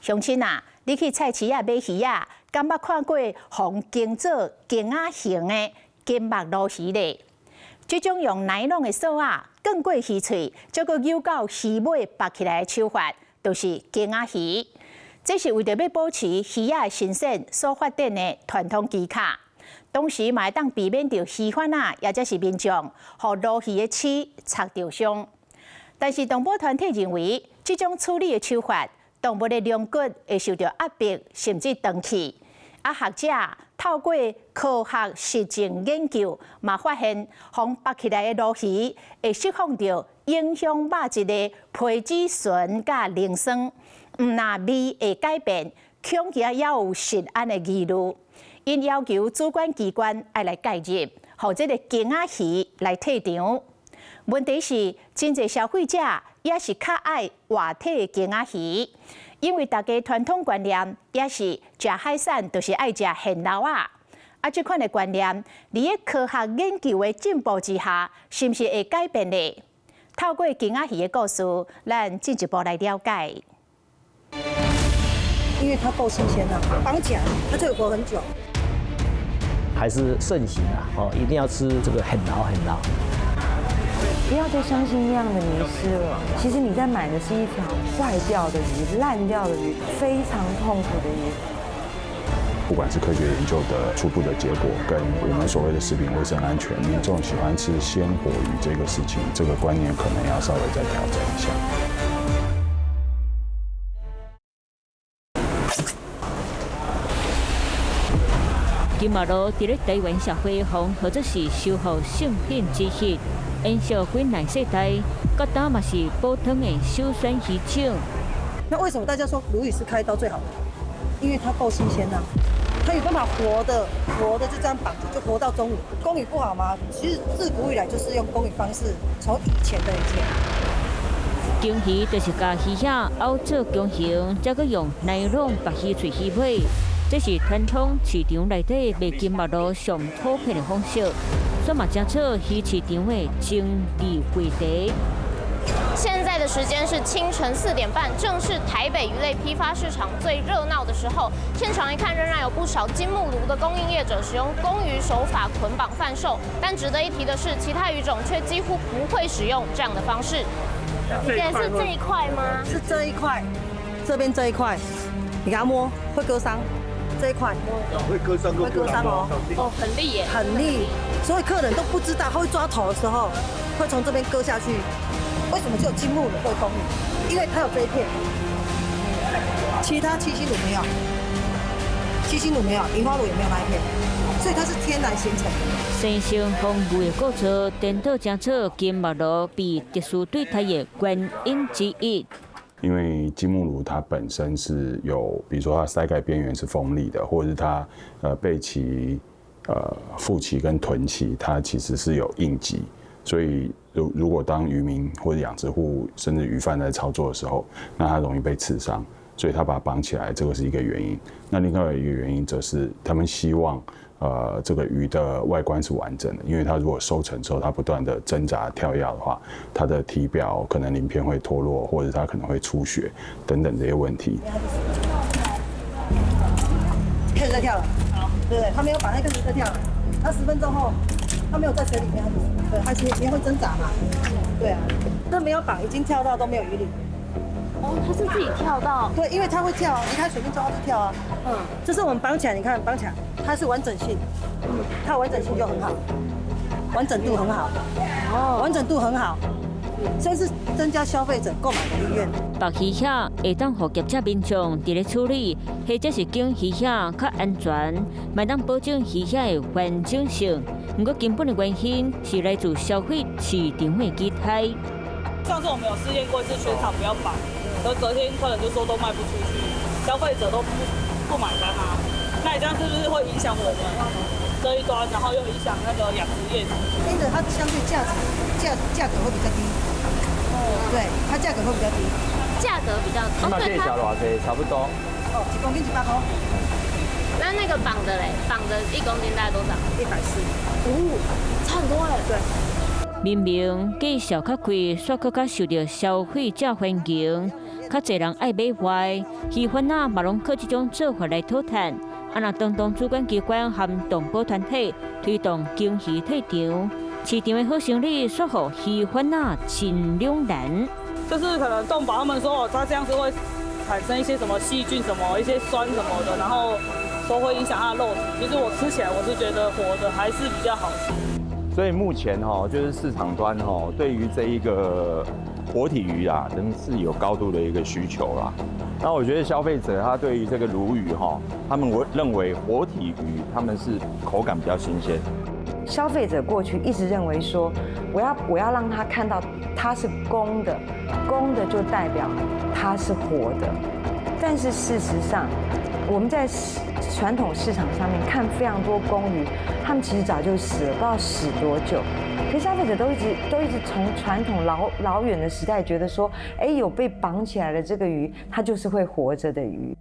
鄉親啊，你去菜市啊買魚啊，敢捌看過紅經做經仔形的金目鱸魚咧？這種用尼龍的索啊，捲過魚喙，再擱扭到魚尾拔起來的手法，就是經仔魚。這是為着要保持魚仔的新鮮所發展的傳統技巧。同時嘛會當避免着魚販啊，也則是民眾和鱸魚的刺擦着傷。但是動保團體認為，這種處理的手法，動物的龍骨會受到壓迫，甚至斷氣。學者透過科學實證研究，嘛發現，紅拔起來的鱸魚會釋放着影響肉質的皮質醇甲磷酸，唔那味會改變，恐驚也有食安的疑慮。因要求主管機關要來介入，讓這個經仔魚來退場。問題是，真濟消費者也是較愛活體的經仔魚。因為大家傳統觀念也是食海產就是愛食現撈啊，這款的觀念，在科學研究的進步之下，是不是會改變呢？透過經仔魚的故事，咱進一步來了解。因為它夠新鮮了，綁起來它就會活很久。還是盛行啊，一定要吃這個很撈很撈。不要再相信那樣的迷思了。其實你在買的是一條壞掉的魚、爛掉的魚，非常痛苦的魚。不管是科學研究的初步的結果，跟我們所謂的食品衛生安全，民眾喜歡吃鮮活魚這個事情，這個觀念可能要稍微再調整一下。金目鱸在咧台灣社會紅或者是收穫聖品之一。延續幾內世代，各島嘛是煲湯的首選魚種。那為什麼大家說鱸魚是開刀最好的？因為它夠新鮮啊，它有辦法活的就這樣綁着，就活到中午。工藝不好嗎？其實自古以來就是用工藝方式，從以前的以前。經魚就是將魚仔凹做弓形，再擱用尼龍把魚喙魚尾。這是傳統市場內底賣金目鱸上普遍的方式。所以嘛，爭取魚市場的爭議話題。現在的時間是清晨4點半，正是台北魚類批發市場最熱鬧的時候。現場一看，仍然有不少金目鱸的供應業者使用公魚手法捆綁販售。但值得一提的是，其他魚種卻幾乎不會使用這樣的方式。你現在是這一塊嗎？是這一塊，這邊這一塊，你給它摸會割傷。這一塊會割傷，會割傷哦。哦，很利耶，很利。所以客人都不知道，他會抓頭的時候，會從這邊割下去。為什麼只有金目鱸會公魚？因為它有這一片，其他七星鱸沒有，七星鱸沒有，銀花鱸也沒有那一片，所以它是天然形成的。生性豐富的過程，顛倒爭取金目鱸被特殊對待的原因之一。因為金目鱸它本身是有，比如說它鰓蓋邊緣是鋒利的，或者是它背鰭、腹鰭跟臀鰭，它其實是有硬棘，所以如果當漁民或者養殖戶甚至魚販在操作的時候，那它容易被刺傷，所以它把它綁起來，這個是一個原因。那另外一個原因則是他們希望這個魚的外觀是完整的，因為它如果收成之後，它不斷的掙扎跳躍的話，它的體表可能鱗片會脫落，或者它可能會出血等等這些問題。開始在跳了，對不對？它沒有把那個在跳了，它10分鐘後，它沒有在水裡面，對，它前面會掙扎嘛，對啊，這沒有綁，已經跳到都沒有魚鱗。哦，它是自己跳到？對，因為它會跳啊，離開水面之後就跳啊。這是我們綁起來，你看綁起來，它是完整性，它完整性就很好，完整度很好，完整度很好，所以是增加消費者購買的意願。綁魚蝦會當讓業者民眾佇咧處理，或者是經魚蝦較安全，嘛當保證魚蝦的完整性。不過根本的原因是來自消費市場的期待。上次我們有試驗過，是全場不要綁。隔天客人就說都賣不出去，消費者都不買單啊。那你這樣是不是會影響我們這一端，然後又影響那個養殖業者？因為它相對價格會比較低。對，它價格會比較低。價格比較低。起碼可以小多少？差不多。1公斤100塊。那個綁的嘞，綁的1公斤大概多少？140。哦，差很多哎。对。明明計小較貴，煞佫較受到消費者歡迎。較濟人愛買壞，魚販仔嘛攏靠這種做法來討賺。若當主管機關和動保團體推動經魚退場，市場的好生意說互魚販仔真兩難。就是可能動保他們說它這樣子會產生一些什麼細菌什麼一些酸什麼的，然後說會影響它的肉體。其實我吃起來我是覺得活的還是比較好吃。所以目前就是市場端對於這一個活體魚啊，仍是有高度的一個需求啦。那我覺得消費者他對於這個鱸魚他們認為活體魚他們是口感比較新鮮。消費者過去一直認為說，我要讓他看到它是公的，公的就代表它是活的。但是事實上，我們在傳統市场上面看非常多公魚，他們其實早就死了，不知道死多久。可是消費者都一直從傳統老遠的時代覺得說，有被綁起來的這個魚，它就是會活着的魚。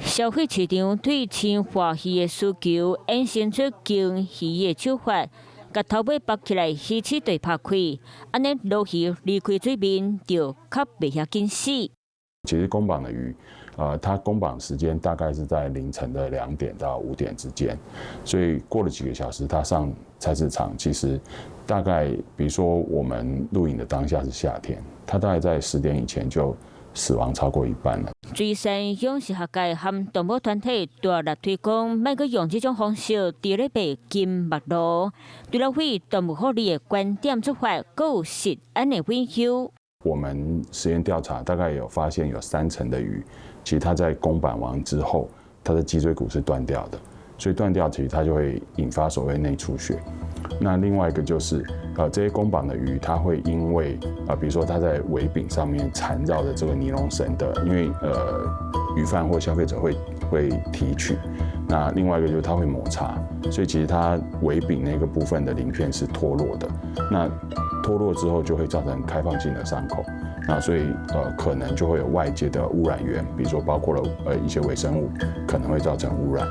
消費市場對鮮活魚的需求，衍生出經魚的手法，甲頭尾綁起來，魚翅對拍開，安尼鱸魚離開水面就較袂遐緊死。其實公綁的魚，它公綁時間大概是在凌晨的2點到5點之間，所以過了幾個小時，它上菜市場，其實大概比如說我們錄影的當下是夏天，它大概在10點以前就死亡超過一半了。水產養殖學界和動保團體大力推廣，莫閣用這種方式佇咧賣金目鱸。除了為動物福利的觀點出發，閣有食安的維修。我們實驗調查大概有發現，有30%的魚，其實它在公綁完之後，它的脊椎骨是斷掉的，所以斷掉其實它就會引發所謂內出血。那另外一個就是這些公綁的魚，它會因為比如說它在尾柄上面纏繞的這個尼龍繩的，因為魚販或消費者會提取。那另外一個就是它會摩擦，所以其實它尾柄那個部分的鱗片是脫落的。那脫落之後就會造成開放性的傷口，那所以可能就會有外界的污染源，比如說包括了一些微生物，可能會造成污染。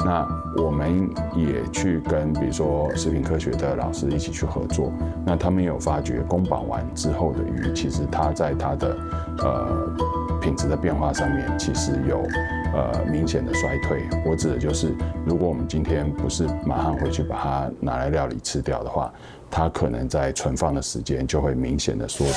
那我們也去跟比如說食品科學的老師一起去合作，那他們有發覺公綁完之後的魚，其實它在它的品質的變化上面，其實有明顯的衰退。我指的就是，如果我們今天不是馬上回去把它拿來料理吃掉的話，它可能在存放的時間就會明顯的縮短。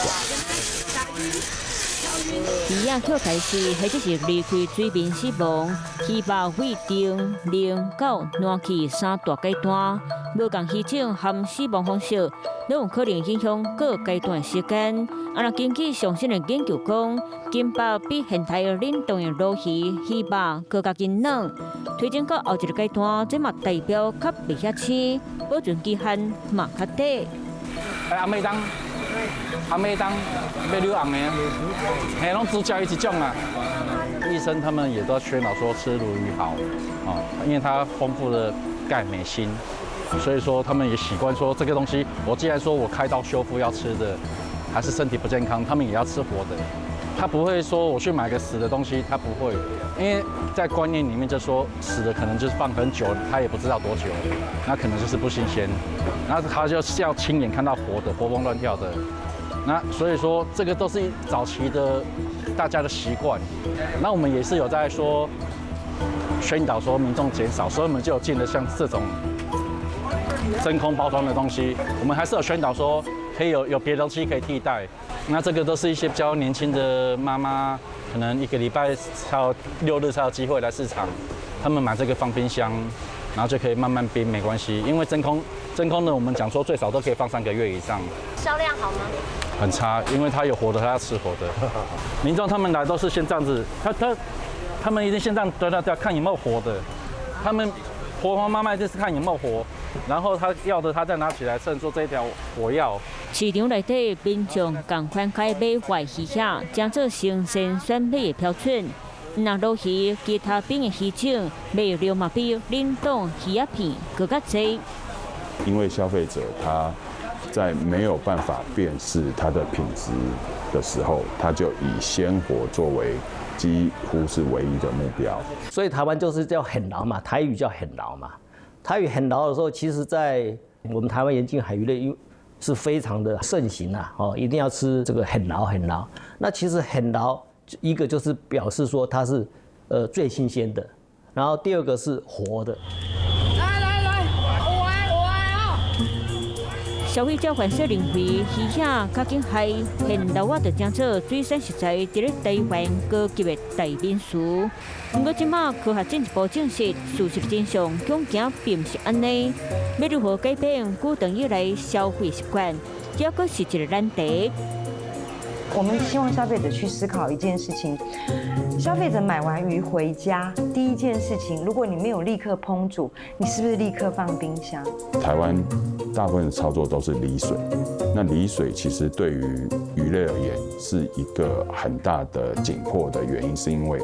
魚仔扣開始，或者是離開水面死亡，魚肉胃定、冷到爛去3大階段，無共魚種和死亡方式，都有可能影響各階段的時間。若根據上新的研究講，金白比現代的冷凍的鱸魚肉更加堅軟，推進到後一個階段，這嘛代表較袂遐青，保存期限嘛較短。暗暝當要流紅的，嘿，攏只教一種啊。醫生他們也都宣導說吃鱸魚好，因為它豐富的鈣、鎂、鋅，所以說他們也習慣說這個東西，我既然說我開刀修復要吃的，還是身體不健康，他們也要吃活的。他不會說我去買個死的東西，他不會，因為在觀念裡面就說死的可能就是放很久，他也不知道多久，那可能就是不新鮮，那他就是要親眼看到活的，活蹦亂跳的，那所以說這個都是早期的大家的習慣，那我們也是有在說宣導說民眾減少，所以我們就有進了像這種真空包裝的東西，我們還是有宣導說可以有別的東西可以替代。那這個都是一些比較年輕的媽媽，可能1個禮拜才有6日才有機會來市場，他們買這個放冰箱，然後就可以慢慢冰，沒關係。因為真空呢，我們講說最少都可以放3個月以上。銷量好嗎？很差，因為他有活的，他要吃活的。民眾他們來都是先這樣子，他們一定先這樣對，看有沒有活的。他們活活媽媽一定是看有沒有活。然後他要的，他再拿起來稱說這一條我要。市場內底民眾共款開買壞魚蝦，將做新鮮選美的標準。那鱸魚其他冰的魚種，賣量嘛比冷凍魚仔片更加多。因為消費者他在沒有辦法辨識它的品質的時候，他就以鮮活作為幾乎是唯一的目標。所以台灣就是叫很牢嘛，台語叫很牢嘛。台語很牢的時候，其實在我們台灣沿岸海魚類，是非常的盛行啊，一定要吃這個很老很老。那其實很老，一個就是表示說它是最新鮮的，然後第二個是活的。消費者反射認為，魚蝦較緊海現老仔就正做水產食材，佇咧台灣高級的代名詞。不過，即馬科學進一步證實，事實真相恐驚並不是安尼。要如何改變久長以來消費習慣，這還是一個難題。我們希望消費者去思考一件事情：消費者買完魚回家，第一件事情，如果你沒有立刻烹煮，你是不是立刻放冰箱？台灣大部分的操作都是離水，那離水其實對於魚類而言是一個很大的緊迫的原因，是因為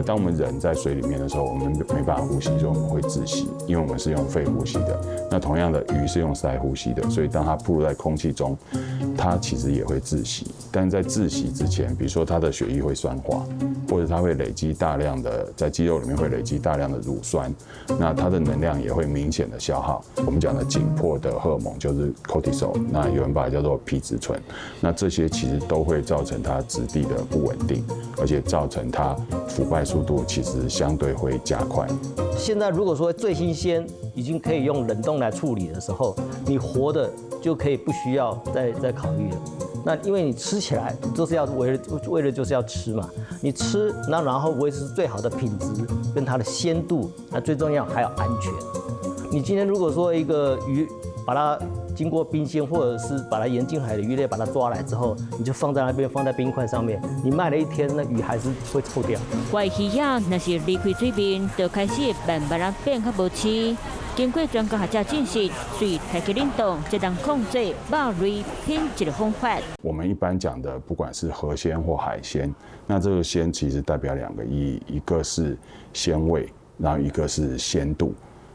當我們人在水裡面的時候，我們沒辦法呼吸，所以我們會窒息，因為我們是用肺呼吸的。那同樣的，魚是用鰓呼吸的，所以當它暴露在空氣中，它其實也會窒息。但在窒息之前，比如說它的血液會酸化，或者它會累積大量的在肌肉裡面會累積大量的乳酸，那它的能量也會明顯的消耗。我們講的緊迫的荷爾蒙就是 cortisol， 那有人把它叫做皮質醇。那這些其實都會造成它質地的不穩定，而且造成它腐敗速度其實相對會加快。現在如果說最新鮮已經可以用冷凍來處理的時候，你活的就可以不需要再考慮了。那因為你吃起來就是要為了就是要吃嘛，你吃那然後維持最好的品質跟它的鮮度，那最重要還有安全。你今天如果說一個魚把它經過冰鮮，或者是把它沿近海的魚類把它抓來之後，你就放在那邊，放在冰塊上面，你賣了一天，那魚還是會臭掉。怪魚仔若是離開水面，就開始慢慢變較無刺。經過專家學者證實，水太極冷凍就能控制肉類品質的方法。我們一般講的，不管是河鮮或海鮮，那這個鮮其實代表兩個意義，一個是鮮味，然後一個是鮮度。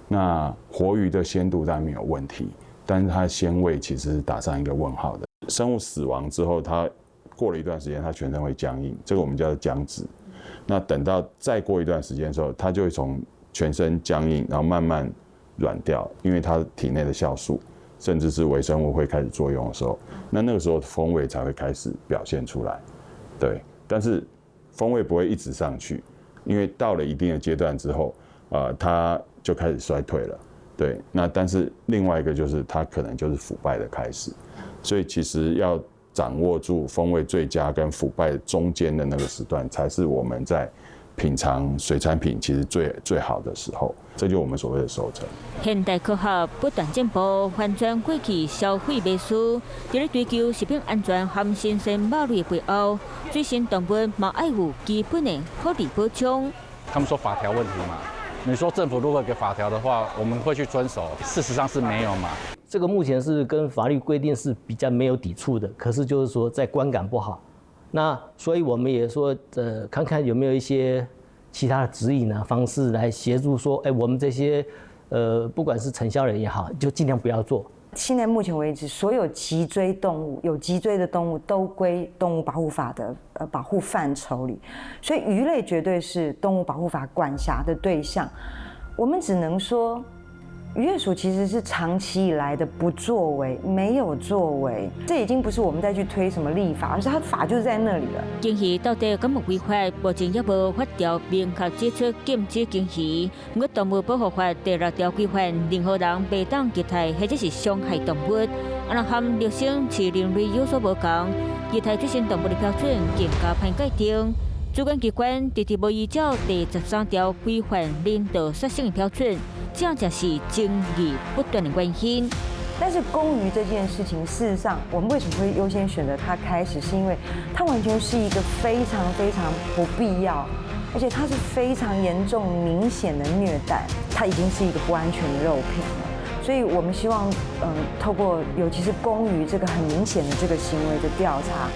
那活魚的鮮度當然沒有問題，但是它的鮮味其實是打上一個問號的。生物死亡之後，它過了一段時間，它全身會僵硬，這個我們叫做僵直。那等到再過一段時間的時候，它就會從全身僵硬，然後慢慢軟掉，因為它體內的酵素甚至是微生物會開始作用的時候，那個時候風味才會開始表現出來。對，但是風味不會一直上去，因為到了一定的階段之後，它就開始衰退了。對，那但是另外一個就是它可能就是腐敗的開始，所以其實要掌握住風味最佳跟腐敗中間的那個時段，才是我們在品嘗水產品其實最好的時候，這就是我們所謂的熟成。現代科學不斷進步，反轉過去消費迷思，在咧追求食品安全和新鮮肉類的背後，水生動物嘛愛有基本的合理保障。他們說法條問題嘛，你說政府如果給法條的話，我們會去遵守，事實上是沒有嘛。這個目前是跟法律規定是比較沒有抵觸的，可是就是說在觀感不好。那所以我們也說，看看有沒有一些其他的指引啊方式來協助說，我們這些不管是承銷人也好，就盡量不要做。現在目前為止，所有脊椎動物有脊椎的動物都歸動物保護法的保護範疇裡，所以魚類絕對是動物保護法管轄的對象。我們只能說，漁業署其實是長期以來的不作為，沒有作為，這已經不是我們再去推什麼立法，而是它法就是在那裡了。經魚到底敢有違法？目前也無法條明確指出禁止經魚。不過動物保護法第6條規範，任何人袂當虐待或者是傷害動物，若和陸生飼人類有所無同，虐待水生動物的標準更加歹界定。主管機關直直無依照第13條規範人道殺生的標準。這才是爭議不斷的原因。但是公魚這件事情，事實上，我們為什麼會優先選擇它開始，是因為它完全是一個非常非常不必要，而且它是非常嚴重、明顯的虐待，它已經是一個不安全的肉品了。所以我們希望，透過尤其是公魚這個很明顯的這個行為的調查，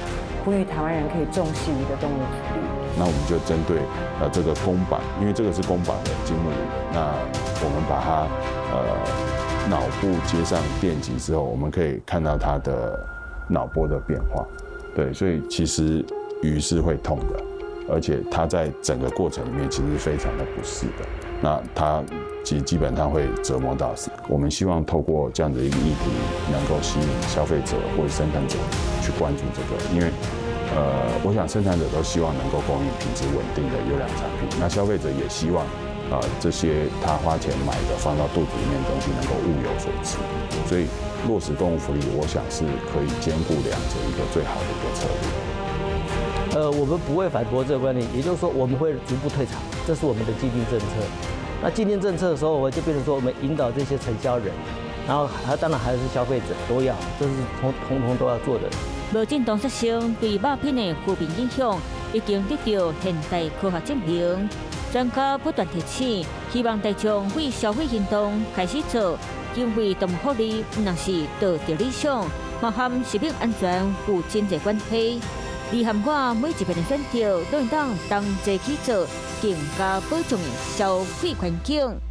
呼籲台灣人可以重視魚的動物福利。那我們就針對這個公版，因為這個是公版的金目魚，那我們把它腦部接上電極之後，我們可以看到它的腦波的變化。對，所以其實魚是會痛的，而且它在整個過程裡面其實非常的不適的。那它基本上會折磨到死。我們希望透過這樣的一個議題，能夠吸引消費者或者生產者去關注這個，因為我想生產者都希望能夠供應品質穩定的優良產品，那消費者也希望這些他花錢買的放到肚子裡面的東西能夠物有所值，所以落實動物福利，我想是可以兼顧兩者一個最好的一個策略。我們不會反駁這個觀點，也就是說我們會逐步退場，這是我们的既定政策。那既定政策的時候，我就變成說我們引導這些承銷人，然後當然還是消費者都要，這是統統都要做的。無正當殺傷對肉品的負面影響已經得到現代科學證明。專家不斷提醒，希望大眾為消費行動開始做，因為動物福利不但是道德理想，嘛和食品安全有真濟關係。你和我每一遍的選擇，都會當同齊去做，更加保障的消費環境。